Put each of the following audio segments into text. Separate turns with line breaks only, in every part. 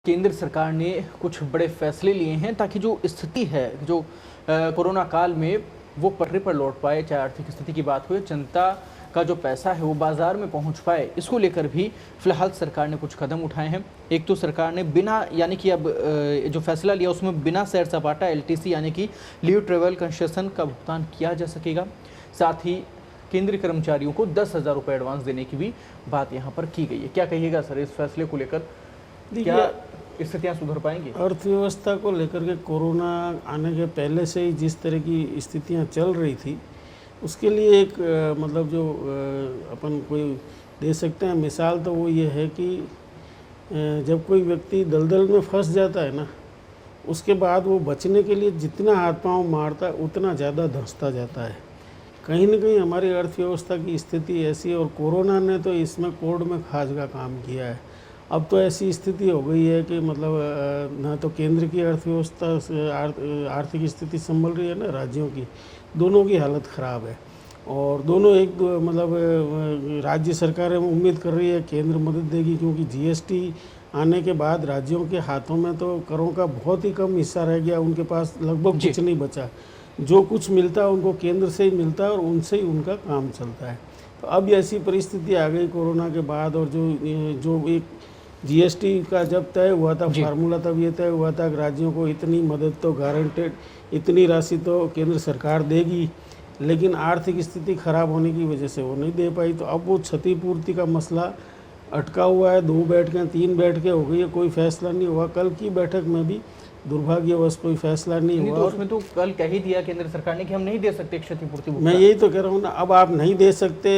केंद्र सरकार ने कुछ बड़े फैसले लिए हैं ताकि जो स्थिति है जो कोरोना काल में वो पटरी पर लौट पाए। चाहे आर्थिक स्थिति की बात हो या जनता का जो पैसा है वो बाजार में पहुंच पाए, इसको लेकर भी फिलहाल सरकार ने कुछ कदम उठाए हैं। एक तो सरकार ने बिना यानी कि अब जो फैसला लिया उसमें बिना सैर सपाटा एलटीसी यानी कि लीव ट्रेवल कंसेशन का भुगतान किया जा सकेगा। साथ ही केंद्रीय कर्मचारियों को 10,000 रुपये एडवांस देने की भी बात यहाँ पर की गई है। क्या कहिएगा सर इस फैसले को लेकर? क्या स्थितियाँ सुधर पाएंगी?
अर्थव्यवस्था को लेकर के कोरोना आने के पहले से ही जिस तरह की स्थितियां चल रही थी उसके लिए एक मतलब जो अपन कोई दे सकते हैं मिसाल, तो वो ये है कि जब कोई व्यक्ति दलदल में फंस जाता है ना, उसके बाद वो बचने के लिए जितना हाथ पांव मारता है उतना ज़्यादा धंसता जाता है। कहीं ना कहीं हमारी अर्थव्यवस्था की स्थिति ऐसी है और कोरोना ने तो इसमें कोर्ट में खाज का काम किया है। अब तो ऐसी स्थिति हो गई है कि मतलब ना तो केंद्र की अर्थव्यवस्था आर्थिक स्थिति संभल रही है ना राज्यों की, दोनों की हालत ख़राब है। और दोनों एक मतलब राज्य सरकारें उम्मीद कर रही है केंद्र मदद देगी, क्योंकि जीएसटी आने के बाद राज्यों के हाथों में तो करों का बहुत ही कम हिस्सा रह गया, उनके पास लगभग कुछ नहीं बचा। जो कुछ मिलता है उनको केंद्र से ही मिलता है और उनसे ही उनका काम चलता है। तो अब ऐसी परिस्थिति आ गई कोरोना के बाद, और जो एक जीएसटी का जब तय हुआ था फार्मूला, तब ये तय हुआ था कि राज्यों को इतनी मदद तो गारंटेड, इतनी राशि तो केंद्र सरकार देगी, लेकिन आर्थिक स्थिति खराब होने की वजह से वो नहीं दे पाई। तो अब वो क्षतिपूर्ति का मसला अटका हुआ है। 2 बैठकें 3 बैठकें हो गई है, कोई फैसला नहीं हुआ। कल की बैठक में भी दुर्भाग्यवश कोई फैसला नहीं हुआ।
तो उसमें तो कल कह ही दिया केंद्र सरकार ने कि हम नहीं दे सकते क्षतिपूर्ति।
मैं यही तो कह रहा हूँ ना, अब आप नहीं दे सकते,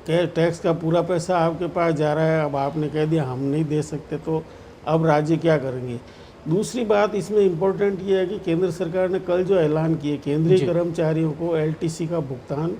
टैक्स का पूरा पैसा आपके पास जा रहा है, अब आपने कह दिया हम नहीं दे सकते, तो अब राज्य क्या करेंगे? दूसरी बात इसमें इम्पोर्टेंट ये है कि केंद्र सरकार ने कल जो ऐलान किए केंद्रीय कर्मचारियों को एलटीसी का भुगतान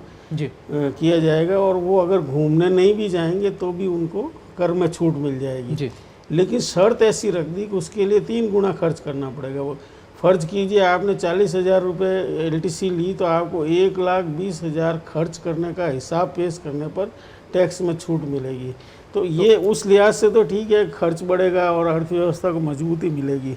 किया जाएगा, और वो अगर घूमने नहीं भी जाएंगे तो भी उनको कर में छूट मिल जाएगी। लेकिन शर्त ऐसी रख दी कि उसके लिए 3 गुना खर्च करना पड़ेगा। वो फ़र्ज कीजिए आपने 40,000 रुपये एलटीसी ली, तो आपको 1,20,000 खर्च करने का हिसाब पेश करने पर टैक्स में छूट मिलेगी। तो ये उस लिहाज से तो ठीक है, खर्च बढ़ेगा और अर्थव्यवस्था को मजबूती मिलेगी।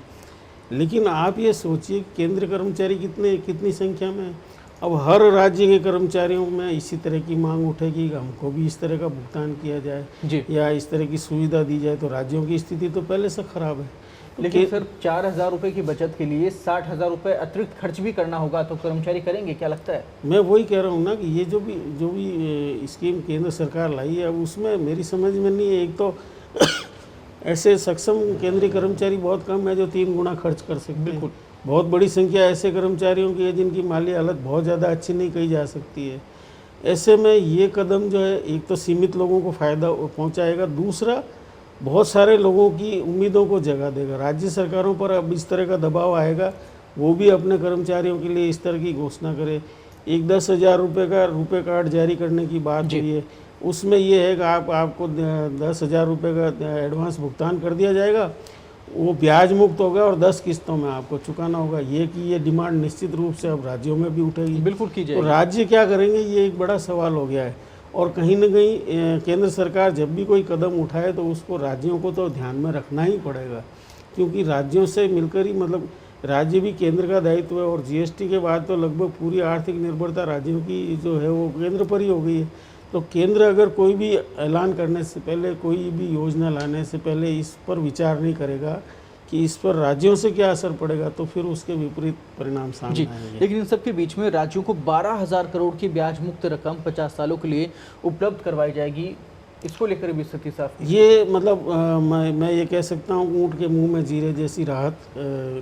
लेकिन आप ये सोचिए केंद्र कर्मचारी कितनी संख्या में है। अब हर राज्य के कर्मचारियों में इसी तरह की मांग उठेगी कि हमको भी इस तरह का भुगतान किया जाए या इस तरह की सुविधा दी जाए, तो राज्यों की स्थिति तो पहले से ख़राब है।
लेकिन सर 4,000 रुपये की बचत के लिए 60,000 रुपये अतिरिक्त खर्च भी करना होगा, तो कर्मचारी करेंगे? क्या लगता है?
मैं वही कह रहा हूँ ना कि ये जो भी स्कीम केंद्र सरकार लाई है, अब उसमें मेरी समझ में नहीं है। एक तो ऐसे सक्षम केंद्रीय कर्मचारी बहुत कम है जो 3 गुना खर्च कर सकते हैं। बिल्कुल, बहुत बड़ी संख्या ऐसे कर्मचारियों की है जिनकी माली हालत बहुत ज़्यादा अच्छी नहीं कही जा सकती है। ऐसे में ये कदम जो है, एक तो सीमित लोगों को फ़ायदा पहुँचाएगा, दूसरा बहुत सारे लोगों की उम्मीदों को जगा देगा। राज्य सरकारों पर अब इस तरह का दबाव आएगा, वो भी अपने कर्मचारियों के लिए इस तरह की घोषणा करे। एक 10,000 रुपये का रुपये कार्ड जारी करने की बात हुई है, उसमें ये है कि आपको 10,000 रुपये का एडवांस भुगतान कर दिया जाएगा, वो ब्याज मुक्त होगा और 10 किस्तों में आपको चुकाना होगा। ये डिमांड निश्चित रूप से अब राज्यों में भी उठेगी।
बिल्कुल की जाएगी।
तो राज्य क्या करेंगे, ये एक बड़ा सवाल हो गया है। और कहीं ना कहीं केंद्र सरकार जब भी कोई कदम उठाए तो उसको राज्यों को तो ध्यान में रखना ही पड़ेगा, क्योंकि राज्यों से मिलकर ही, मतलब राज्य भी केंद्र का दायित्व है। और जीएसटी के बाद तो लगभग पूरी आर्थिक निर्भरता राज्यों की जो है वो केंद्र पर ही हो गई है। तो केंद्र अगर कोई भी ऐलान करने से पहले, कोई भी योजना लाने से पहले इस पर विचार नहीं करेगा कि इस पर राज्यों से क्या असर पड़ेगा, तो फिर उसके विपरीत परिणाम सामने आएंगे।
लेकिन इन सब के बीच में राज्यों को 12,000 करोड़ की ब्याज मुक्त रकम 50 सालों के लिए उपलब्ध करवाई जाएगी, इसको लेकर भी स्थिति साफ?
ये मतलब मैं ये कह सकता हूँ ऊँट के मुंह में जीरे जैसी राहत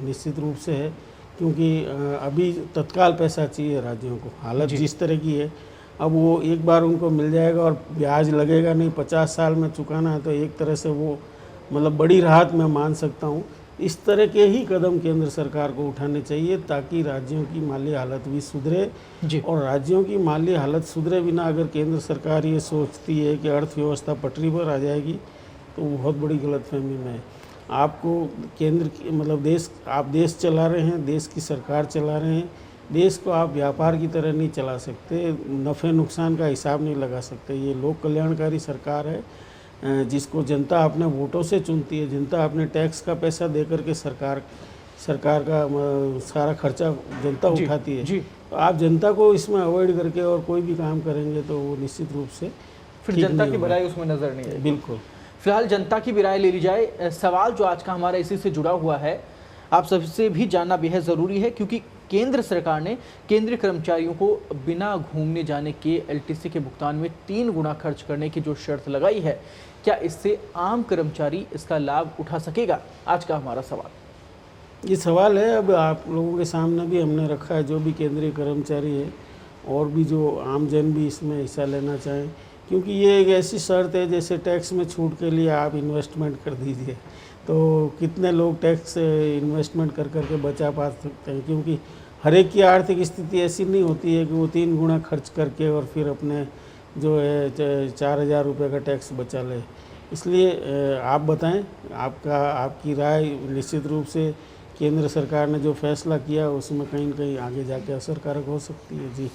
निश्चित रूप से है, क्योंकि अभी तत्काल पैसा चाहिए राज्यों को। हालत जिस तरह की है, अब वो एक बार उनको मिल जाएगा और ब्याज लगेगा नहीं, 50 साल में चुकाना है, तो एक तरह से वो मतलब बड़ी राहत मैं मान सकता हूँ। इस तरह के ही कदम केंद्र सरकार को उठाने चाहिए ताकि राज्यों की माली हालत भी सुधरे। और राज्यों की माली हालत सुधरे बिना अगर केंद्र सरकार ये सोचती है कि अर्थव्यवस्था पटरी पर आ जाएगी, तो वो बहुत बड़ी गलतफहमी में है। आपको केंद्र की मतलब आप देश चला रहे हैं, देश की सरकार चला रहे हैं, देश को आप व्यापार की तरह नहीं चला सकते, नफ़े नुकसान का हिसाब नहीं लगा सकते। ये लोक कल्याणकारी सरकार है, जिसको जनता अपने वोटों से चुनती है, जनता अपने टैक्स का पैसा दे करके सरकार का सारा खर्चा जनता
जी,
उठाती है।
जी।
तो आप जनता को इसमें अवॉइड करके और कोई भी काम करेंगे तो वो निश्चित रूप से
फिर
ठीक
जनता
नहीं
की
होगा।
भलाई उसमें नजर नहीं आएगी।
बिल्कुल।
फिलहाल जनता की भी राय ले ली जाए। सवाल जो आज का हमारा इसी से जुड़ा हुआ है, आप सबसे भी जानना बेहद ज़रूरी है, क्योंकि केंद्र सरकार ने केंद्रीय कर्मचारियों को बिना घूमने जाने के एलटीसी के भुगतान में 3 गुना खर्च करने की जो शर्त लगाई है, क्या इससे आम कर्मचारी इसका लाभ उठा सकेगा? आज का हमारा सवाल
ये सवाल है, अब आप लोगों के सामने भी हमने रखा है, जो भी केंद्रीय कर्मचारी है और भी जो आम जन भी इसमें हिस्सा लेना चाहें, क्योंकि ये एक ऐसी शर्त है जैसे टैक्स में छूट के लिए आप इन्वेस्टमेंट कर दीजिए, तो कितने लोग टैक्स इन्वेस्टमेंट कर करके बचा पा सकते हैं, क्योंकि हर एक की आर्थिक स्थिति ऐसी नहीं होती है कि वो 3 गुना खर्च करके और फिर अपने जो है 4,000 रुपये का टैक्स बचा ले। इसलिए आप बताएं, आपकी राय निश्चित रूप से केंद्र सरकार ने जो फैसला किया उसमें कहीं न कहीं आगे जाके असरकारक हो सकती है। जी।